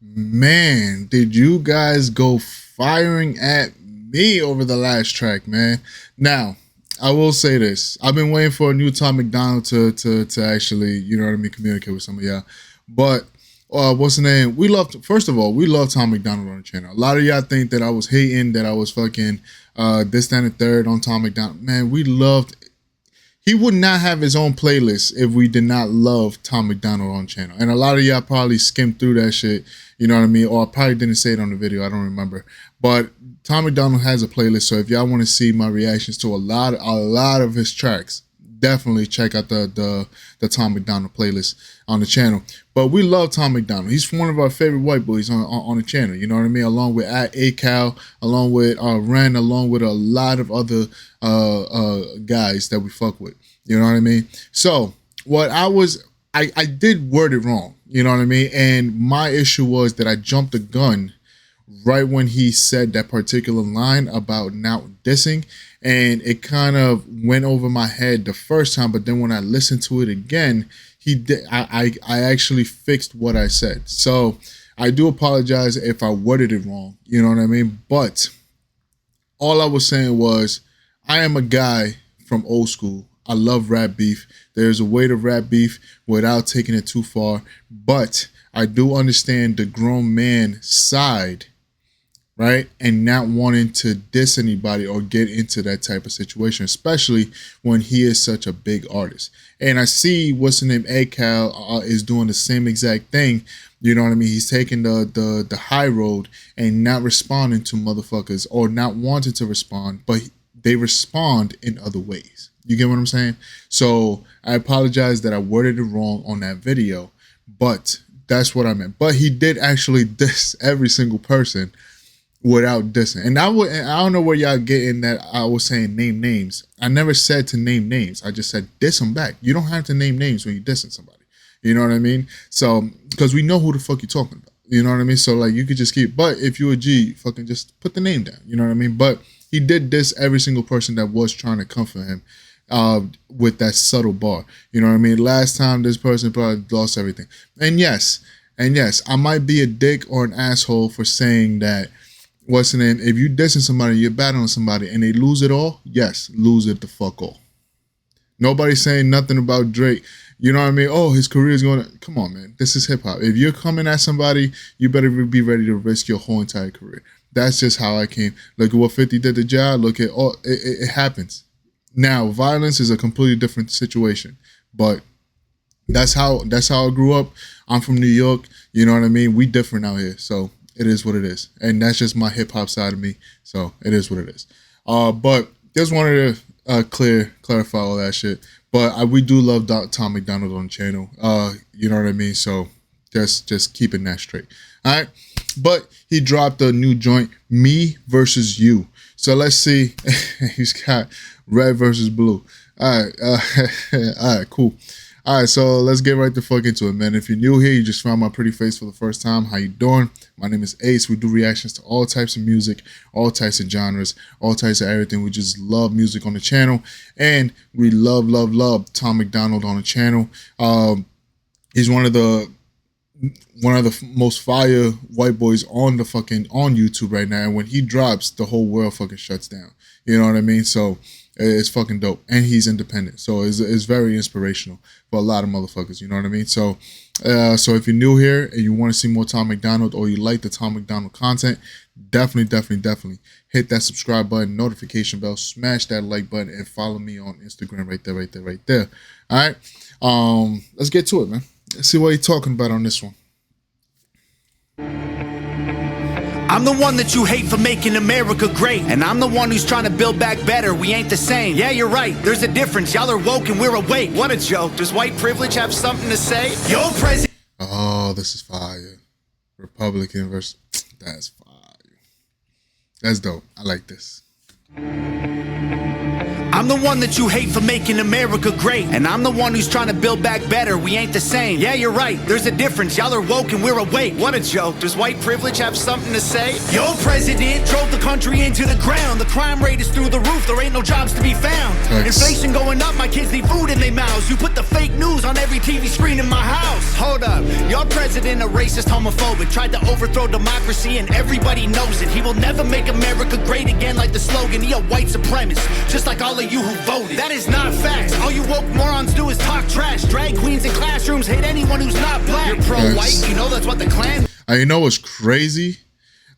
Man, did you guys go firing at me over the last track, man? Now, I will say this. I've been waiting for a new Tom McDonald to actually, you know what I mean, communicate with some of y'all. But what's the name? First of all, we love Tom McDonald on the channel. A lot of y'all think that I was hating, that I was fucking this, that, and the third on Tom McDonald. Man, we loved. He would not have his own playlist if we did not love Tom McDonald on channel. And a lot of y'all probably skimmed through that shit, you know what I mean? Or I probably didn't say it on the video, I don't remember. But Tom McDonald has a playlist, so if y'all want to see my reactions to a lot of his tracks, definitely check out the Tom McDonald playlist on the channel. But we love Tom McDonald. He's one of our favorite white boys on the channel. You know what I mean? Along with ACal, along with Ren, along with a lot of other guys that we fuck with. You know what I mean? So what I did word it wrong. You know what I mean? And my issue was that I jumped the gun right when he said that particular line about not dissing, and it kind of went over my head the first time, but then when I listened to it again, I actually fixed what I said. So I do apologize if I worded it wrong, you know what I mean? But all I was saying was, I am a guy from old school. I love rap beef. There's a way to rap beef without taking it too far, but I do understand the grown man side, right? And not wanting to diss anybody or get into that type of situation, especially when he is such a big artist. And I see what's the name, ACal is doing the same exact thing. You know what I mean? He's taking the high road and not responding to motherfuckers, or not wanting to respond, but they respond in other ways. You get what I'm saying? So I apologize that I worded it wrong on that video, but that's what I meant. But he did actually diss every single person without dissing. And I don't know where y'all getting that I was saying name names. I never said to name names. I just said diss them back. You don't have to name names when you're dissing somebody. You know what I mean? So, because we know who the fuck you're talking about. You know what I mean? So, like, you could just keep, but if you're a G, fucking just put the name down. You know what I mean? But he did diss every single person that was trying to comfort him with that subtle bar. You know what I mean? Last time, this person probably lost everything. And yes, I might be a dick or an asshole for saying that, what's the name? If you dissing somebody, you're battling somebody, and they lose it all, yes, lose it the fuck all. Nobody's saying nothing about Drake. You know what I mean? Oh, his career is going to... Come on, man. This is hip-hop. If you're coming at somebody, you better be ready to risk your whole entire career. That's just how I came. Look at what 50 did to Ja. Look at... Oh, it happens. Now, violence is a completely different situation. But that's how I grew up. I'm from New York. You know what I mean? We different out here. So it is what it is. And that's just my hip-hop side of me. So it is what it is. But just wanted to clarify all that shit. But we do love Tom McDonald on the channel. You know what I mean? So just keeping that straight. All right. But he dropped a new joint, Me versus You. So let's see. He's got red versus blue. All right. All right, cool. All right, so let's get right the fuck into it, man. If you're new here, you just found my pretty face for the first time, how you doing? My name is Ace. We do reactions to all types of music, all types of genres, all types of everything. We just love music on the channel, and we love Tom McDonald on the channel. He's one of the most fire white boys on YouTube right now, and when he drops, the whole world fucking shuts down. You know what I mean? So it's fucking dope, and he's independent, so it's very inspirational for a lot of motherfuckers. You know what I mean? So so if you're new here and you want to see more Tom McDonald, or you like the Tom McDonald content, definitely hit that subscribe button, notification bell, smash that like button, and follow me on Instagram right there. All right, let's get to it, man. Let's see what he's talking about on this one. I'm the one that you hate for making America great, and I'm the one who's trying to build back better. We ain't the same. Yeah, you're right, there's a difference. Y'all are woke and we're awake. What a joke. Does white privilege have something to say? Yo, president. Oh, this is fire. Republican versus... That's fire. That's dope. I like this. I'm the one that you hate for making America great, and I'm the one who's trying to build back better. We ain't the same. Yeah, you're right, there's a difference. Y'all are woke and we're awake. What a joke. Does white privilege have something to say? Your president drove the country into the ground. The crime rate is through the roof. There ain't no jobs to be found. Inflation going up. My kids need food in their mouths. You put the fake news on every TV screen in my house. Hold up. Your president a racist, homophobic. Tried to overthrow democracy and everybody knows it. He will never make America great again like the slogan. He a white supremacist, just like all of you who voted. That is not facts. All you woke morons do is talk trash. Drag queens in classrooms hate anyone who's not black. You're pro-white, you know that's what the Klan... You know what's crazy?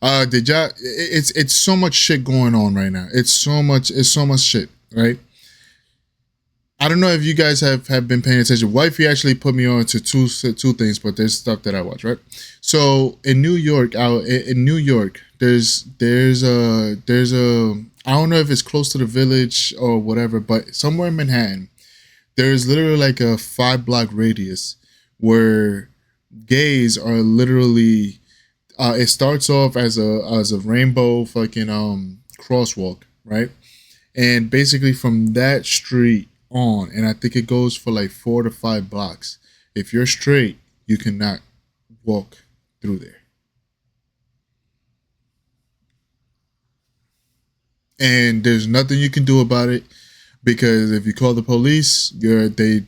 Did y'all... It's so much shit going on right now. It's so much shit, right? I don't know if you guys have been paying attention. Wifey actually put me on to two things, but there's stuff that I watch, right? So in New York, there's a I don't know if it's close to the Village or whatever, but somewhere in Manhattan, there's literally like a 5-block radius where gays are literally. It starts off as a rainbow fucking crosswalk, right? And basically from that street on, and I think it goes for like 4 to 5 blocks. If you're straight, you cannot walk through there. And there's nothing you can do about it, because if you call the police, you're being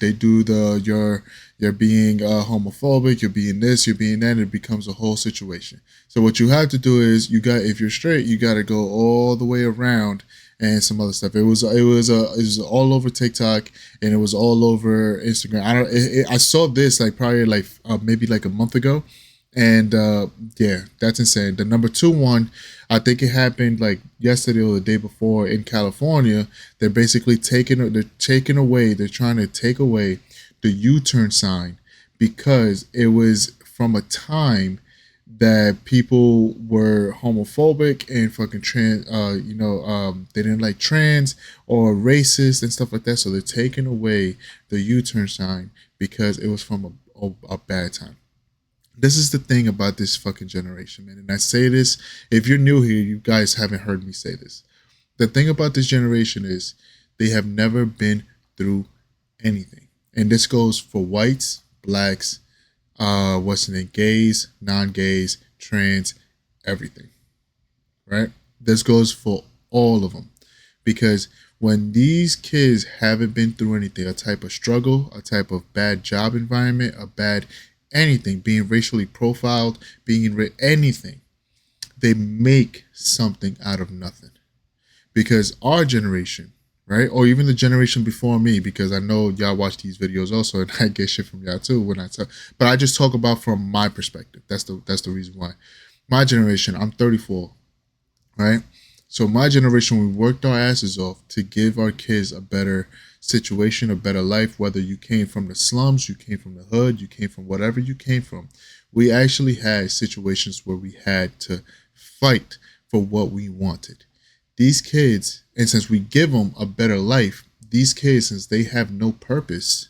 homophobic, you're being this, you're being that, and it becomes a whole situation. So what you have to do is if you're straight, you got to go all the way around and some other stuff. It was all over TikTok and it was all over Instagram. I saw this like probably maybe like a month ago. And yeah, that's insane. The number 2 one, I think it happened like yesterday or the day before in California. They're basically they're trying to take away the U-turn sign, because it was from a time that people were homophobic and fucking trans, they didn't like trans or racist and stuff like that. So they're taking away the U-turn sign because it was from a bad time. This is the thing about this fucking generation, man. And I say this, if you're new here, you guys haven't heard me say this. The thing about this generation is they have never been through anything. And this goes for whites, blacks, gays, non-gays, trans, everything. Right? This goes for all of them. Because when these kids haven't been through anything, a type of struggle, a type of bad job environment, a bad anything, being racially profiled, anything, they make something out of nothing. Because our generation, right, or even the generation before me, because I know y'all watch these videos also, and I get shit from y'all too when I talk, but I just talk about from my perspective. That's the reason why. My generation, I'm 34, right? So my generation, we worked our asses off to give our kids a better situation, a better life, whether you came from the slums, you came from the hood, you came from whatever you came from. We actually had situations where we had to fight for what we wanted. These kids, and since we give them a better life, these kids, since they have no purpose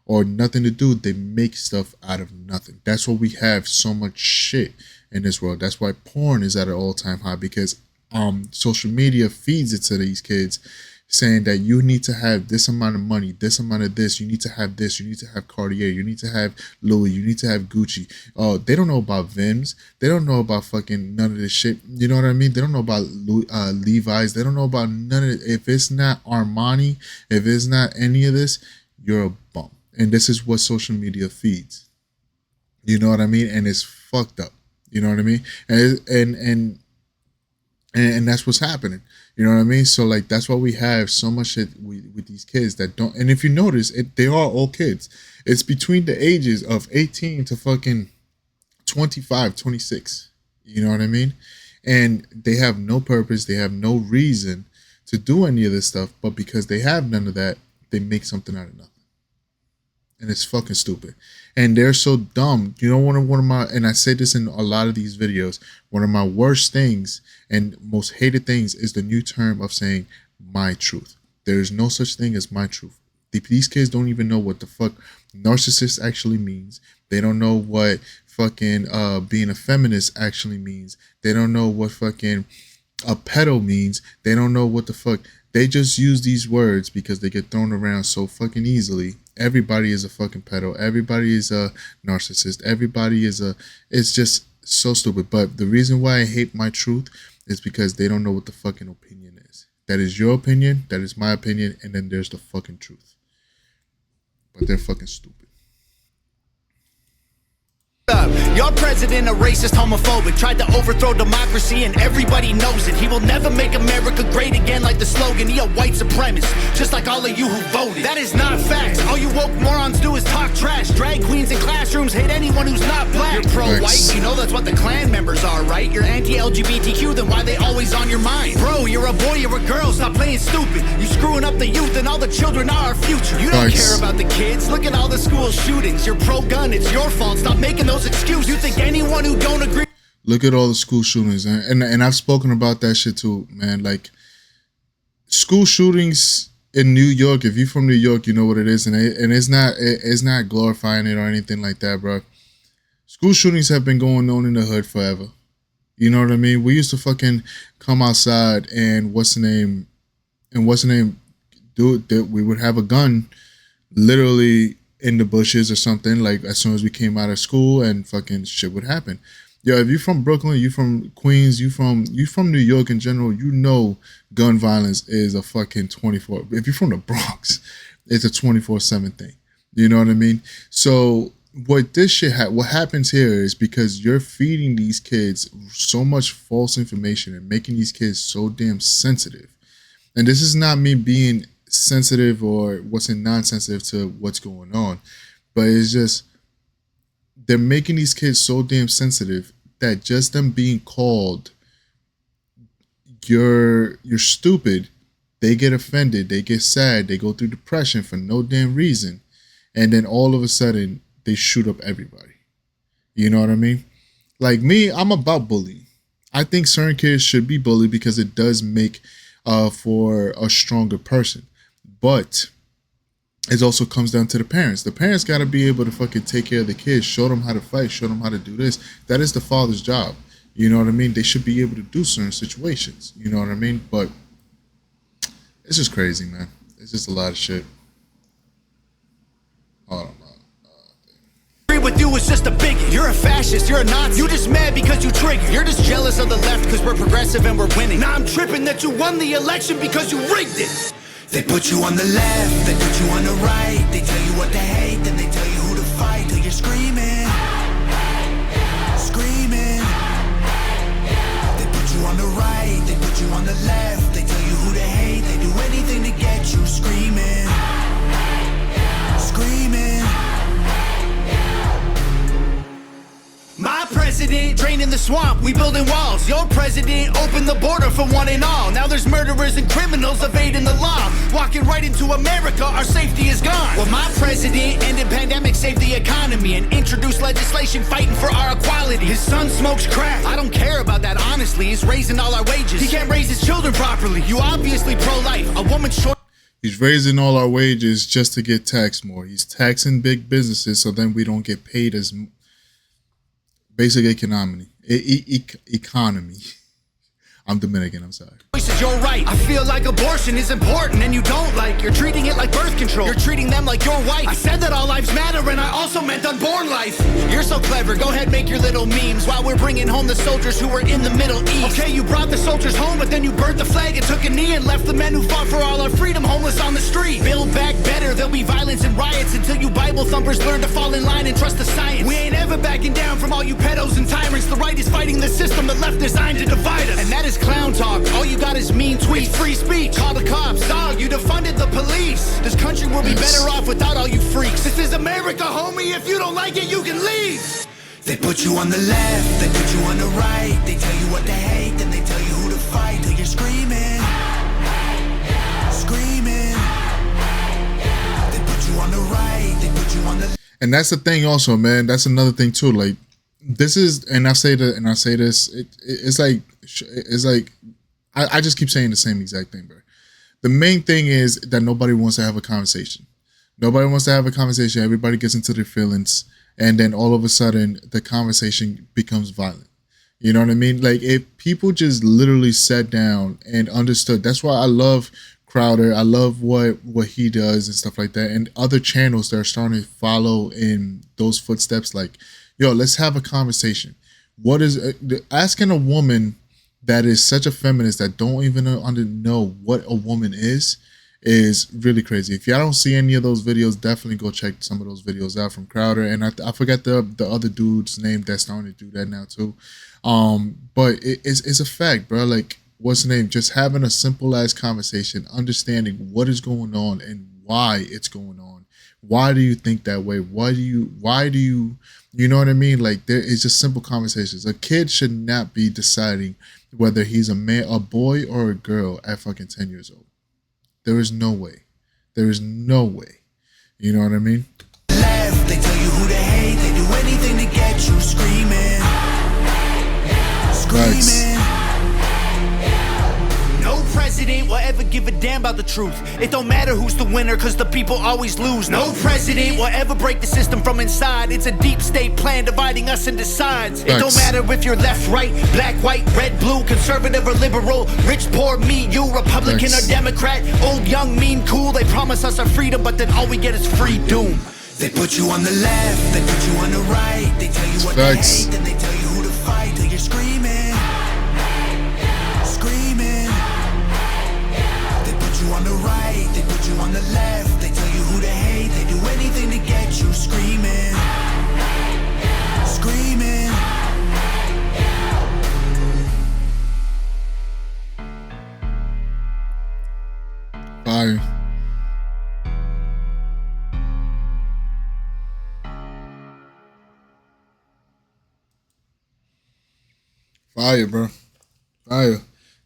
or nothing to do, they make stuff out of nothing. That's why we have so much shit in this world. That's why porn is at an all-time high, because social media feeds it to these kids, saying that you need to have this amount of money, this amount of this, you need to have this, you need to have Cartier, you need to have Louis, you need to have Gucci. Oh, they don't know about Vims. They don't know about fucking none of this shit. You know what I mean? They don't know about Levi's. They don't know about none of it. If it's not Armani, if it's not any of this, you're a bum. And this is what social media feeds. You know what I mean? And it's fucked up. You know what I mean? And that's what's happening. You know what I mean? So like, that's why we have so much shit with these kids that don't. And if you notice, they are all kids. It's between the ages of 18 to fucking 25, 26. You know what I mean? And they have no purpose. They have no reason to do any of this stuff. But because they have none of that, they make something out of nothing. And it's fucking stupid. And they're so dumb. You know, one of my, and I say this in a lot of these videos, one of my worst things and most hated things is the new term of saying my truth. There is no such thing as my truth. These kids don't even know what the fuck narcissist actually means. They don't know what fucking being a feminist actually means. They don't know what fucking a pedo means. They don't know what the fuck They just use these words because they get thrown around so fucking easily. Everybody is a fucking pedo. Everybody is a narcissist. Everybody is a. It's just so stupid. But the reason why I hate my truth is because they don't know what the fucking opinion is. That is your opinion. That is my opinion. And then there's the fucking truth. But they're fucking stupid. Your president, a racist, homophobic, tried to overthrow democracy and everybody knows it. He will never make America great again like the slogan. He a white supremacist, just like all of you who voted. That is not facts. All you woke morons do is talk trash. Drag queens in classrooms hate anyone who's not black. You're pro-white, you know that's what the Klan members are, right? You're anti-LGBTQ, then why they always on your mind? Bro, you're a boy, you're a girl, stop playing stupid. You screwing up the youth and all the children are our future. You don't care about the kids, look at all the school shootings. You're pro-gun, it's your fault, stop making those excuses. You think anyone who don't agree? Look at all the school shootings, and I've spoken about that shit too, man. Like school shootings in New York. If you're from New York, you know what it is, and it's not glorifying it or anything like that, bro. School shootings have been going on in the hood forever. You know what I mean? We used to fucking come outside and what's the name, do it. We would have a gun, literally in the bushes or something, like as soon as we came out of school, and fucking shit would happen. Yo, if you're from Brooklyn, you from Queens, you from New York in general, you know gun violence is a fucking 24. If you're from the Bronx, it's a 24/7 thing. You know what I mean? So what this shit what happens here is because you're feeding these kids so much false information and making these kids so damn sensitive. And this is not me being sensitive or wasn't non-sensitive to what's going on, but it's just they're making these kids so damn sensitive that just them being called you're stupid, they get offended, they get sad, they go through depression for no damn reason, and then all of a sudden they shoot up everybody. You know what I mean? Like me, I'm about bullying. I think certain kids should be bullied because it does make for a stronger person. But it also comes down to the parents. The parents got to be able to fucking take care of the kids, show them how to fight, show them how to do this. That is the father's job. You know what I mean? They should be able to do certain situations. You know what I mean? But it's just crazy, man. It's just a lot of shit. Hold on. With you is just a bigot. You're a fascist, you're a Nazi. You just mad because you trigger. You're just jealous of the left because we're progressive and we're winning. Now I'm tripping that you won the election because you rigged it. They put you on the left, they put you on the right. They tell you what to hate, then they tell you who to fight. Till you're screaming, screaming. They put you on the right, they put you on the left. They tell you who to hate, they do anything to get you screaming, screaming. My president draining the swamp, we building walls. Your president opened the border for one and all. Now there's murderers and criminals evading the law, walking right into America, our safety is gone. Well, my president ended pandemic, saved the economy, and introduced legislation fighting for our equality. His son smokes crack, I don't care about that honestly. He's raising all our wages, he can't raise his children properly. You obviously pro-life, a woman's short. He's raising all our wages just to get taxed more. He's taxing big businesses so then we don't get paid as basic economy. Economy. I'm Dominican, I'm sorry. You're right. I feel like abortion is important and you don't like. You're treating it like birth control. You're treating them like your wife. I said that all lives matter and I also meant unborn life. You're so clever. Go ahead, make your little memes while we're bringing home the soldiers who were in the Middle East. Okay, you brought the soldiers home, but then you burnt the flag and took a knee and left the men who fought for all our freedom homeless on the street. Build back better. There'll be violence and riots until you Bible thumpers learn to fall in line and trust the science. We ain't ever backing down from all you pedos and tyrants. The right is fighting the system that left designed to divide us. And that is clown talk. All you got is mean tweets. It's free speech. Call the cops. Dog, you defunded the police. This country will be better off without all you freaks. This is America, homie. If you don't like it, you can leave. They put you on the left, they put you on the right. They tell you what to hate, then they tell you who to fight. Till you're screaming, screaming. They put you on the right, they put you on the. And that's the thing also, man. That's another thing too. Like, this is, and I say that, and I say this, it's like, I just keep saying the same exact thing, bro. The main thing is that nobody wants to have a conversation. Nobody wants to have a conversation. Everybody gets into their feelings, and then all of a sudden, the conversation becomes violent. You know what I mean? Like, if people just literally sat down and understood, that's why I love Crowder. I love what he does and stuff like that, and other channels that are starting to follow in those footsteps. Like, yo, let's have a conversation. What is asking a woman that is such a feminist that don't even know what a woman is really crazy. If y'all don't see any of those videos, definitely go check some of those videos out from Crowder. And I forget the other dude's name that's starting to do that now too. But it's a fact, bro. Like, what's the name? Just having a simple ass conversation, understanding what is going on and why it's going on. Why do you think that way? Why do you you know what I mean? Like, there is just simple conversations. A kid should not be deciding whether he's a boy or a girl at fucking 10 years old. There is no way. There is no way. You know what I mean? Left, they tell you who to hate. They do anything to get you screaming. Screaming. No president will ever give a damn about the truth. It don't matter who's the winner, cause the people always lose. No president will ever break the system from inside. It's a deep state plan dividing us into sides. It don't matter if you're left, right, black, white, red, blue, conservative or liberal, rich, poor, me, you, Republican or Democrat, old, young, mean, cool. They promise us our freedom, but then all we get is free doom. They put you on the left, they put you on the right. They tell you what to hate, then they tell you who to fight. Till you're screaming, screaming. They put you on the right, they put you on the left. They tell you who to hate, they do anything to get you screaming, screaming. Fire. Fire, bro. Fire.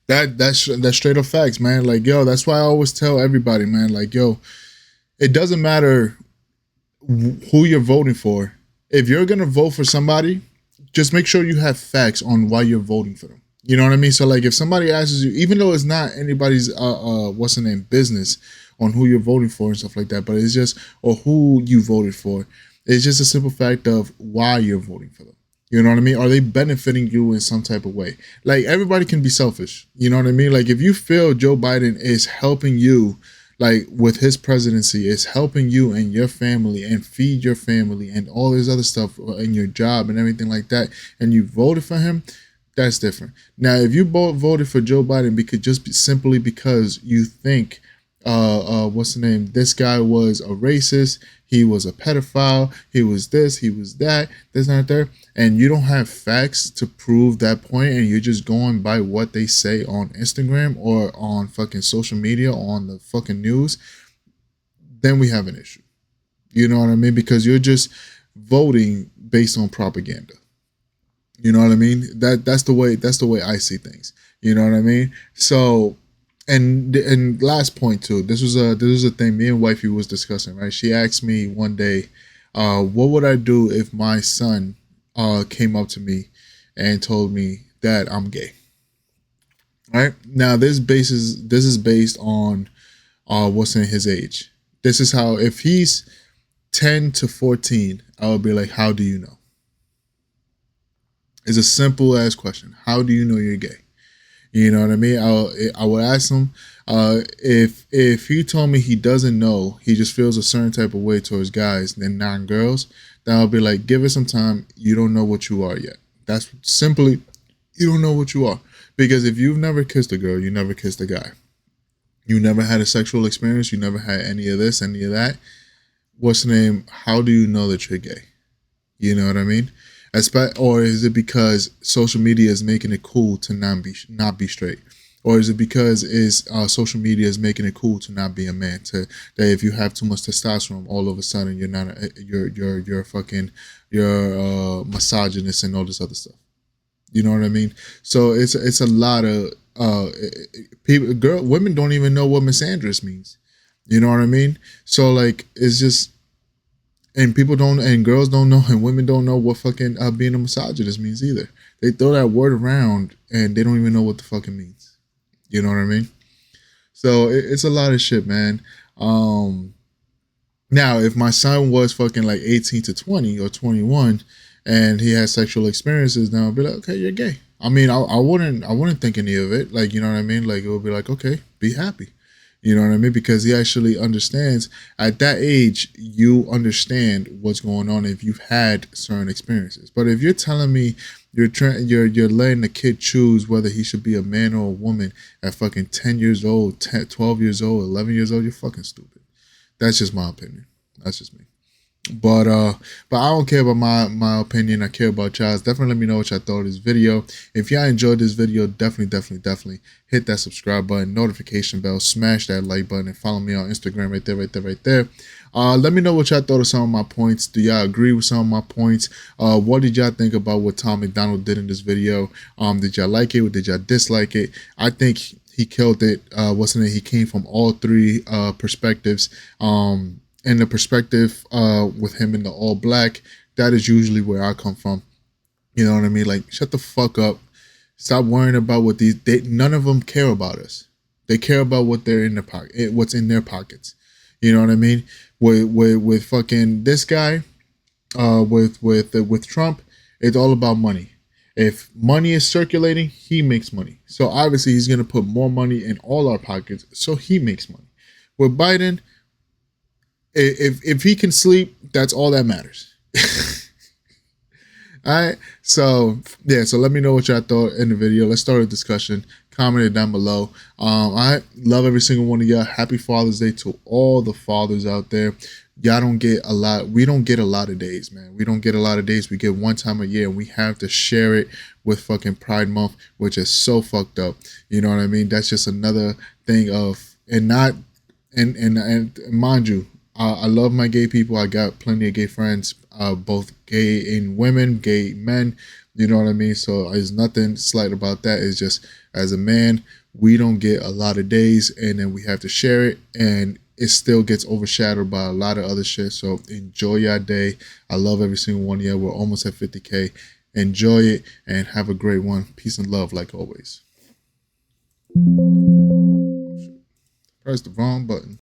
That's straight up facts, man. Like, yo, that's why I always tell everybody, man. Like, yo, it doesn't matter who you're voting for. If you're gonna vote for somebody, just make sure you have facts on why you're voting for them. You know what I mean? So, like, if somebody asks you, even though it's not anybody's what's the name business on who you're voting for and stuff like that, but it's just, or who you voted for, it's just a simple fact of why you're voting for them. You know what I mean? Are they benefiting you in some type of way? Like, everybody can be selfish. You know what I mean? Like, if you feel Joe Biden is helping you, like, with his presidency, is helping you and your family and feed your family and all this other stuff in your job and everything like that, and you voted for him, that's different. Now, if you both voted for Joe Biden simply because you think, what's the name? This guy was a racist. He was a pedophile. He was this. He was that. This, not there. And you don't have facts to prove that point, and you're just going by what they say on Instagram or on fucking social media, on the fucking news, then we have an issue. You know what I mean? Because you're just voting based on propaganda. You know what I mean? That's the way I see things. You know what I mean? So, and last point too. This was a thing me and wifey was discussing. Right? She asked me one day, what would I do if my son came up to me and told me that I'm gay? Right? Now this is based on what's in his age. This is how, if he's 10 to 14, I would be like, how do you know? It's a simple ass question. How do you know you're gay? You know what I mean? I would ask him if he told me he doesn't know, he just feels a certain type of way towards guys and not girls, then I'll be like, give it some time. You don't know what you are yet. That's simply, you don't know what you are. Because if you've never kissed a girl, you never kissed a guy. You never had a sexual experience. You never had any of this, any of that. What's the name? How do you know that you're gay? You know what I mean? Or is it because social media is making it cool to not be straight? Or is it because social media is making it cool to not be a man? That if you have too much testosterone, all of a sudden you're not you're misogynist and all this other stuff. You know what I mean? So it's a lot of women don't even know what misandrist means. You know what I mean? So, like, it's just. And people don't, and girls don't know, and women don't know what fucking being a misogynist means either. They throw that word around, and they don't even know what the fuck it means. You know what I mean? So it's a lot of shit, man. Now, if my son was fucking like 18 to 20 or 21, and he has sexual experiences, then I'll be like, okay, you're gay. I mean, I wouldn't think any of it. Like, you know what I mean? Like, it would be like, okay, be happy. You know what I mean? Because he actually understands at that age, you understand what's going on if you've had certain experiences. But if you're telling me you're letting the kid choose whether he should be a man or a woman at fucking 10 years old, 10, 12 years old, 11 years old, you're fucking stupid. That's just my opinion. That's just me. But I don't care about my opinion. I care about y'all's. Definitely let me know what y'all thought of this video. If y'all enjoyed this video, definitely hit that subscribe button, notification bell, smash that like button, and follow me on Instagram right there. Let me know what y'all thought of some of my points. Do y'all agree with some of my points? What did y'all think about what Tom Macdonald did in this video? Did y'all like it or did y'all dislike it? I think he killed it. He came from all three perspectives. And the perspective with him in the all black, that is usually where I come from. You know what I mean? Like, shut the fuck up. Stop worrying about what none of them care about us. They care about what they're in their pocket, what's in their pockets. You know what I mean? With fucking this guy, with Trump, it's all about money. If money is circulating, he makes money. So obviously he's gonna put more money in all our pockets, so he makes money. With Biden, if he can sleep, that's all that matters. All right. So yeah. So let me know what y'all thought in the video. Let's start a discussion. Comment it down below. I love every single one of y'all. Happy Father's Day to all the fathers out there. Y'all don't get a lot. We don't get a lot of days, man. We don't get a lot of days. We get one time a year, and we have to share it with fucking Pride Month, which is so fucked up. You know what I mean? That's just another thing of and mind you. I love my gay people. I got plenty of gay friends, both gay in women, gay men. You know what I mean? So there's nothing slight about that. It's just, as a man, we don't get a lot of days, and then we have to share it, and it still gets overshadowed by a lot of other shit. So enjoy your day. I love every single one of you. We're almost at 50K. Enjoy it, and have a great one. Peace and love, like always. Press the wrong button.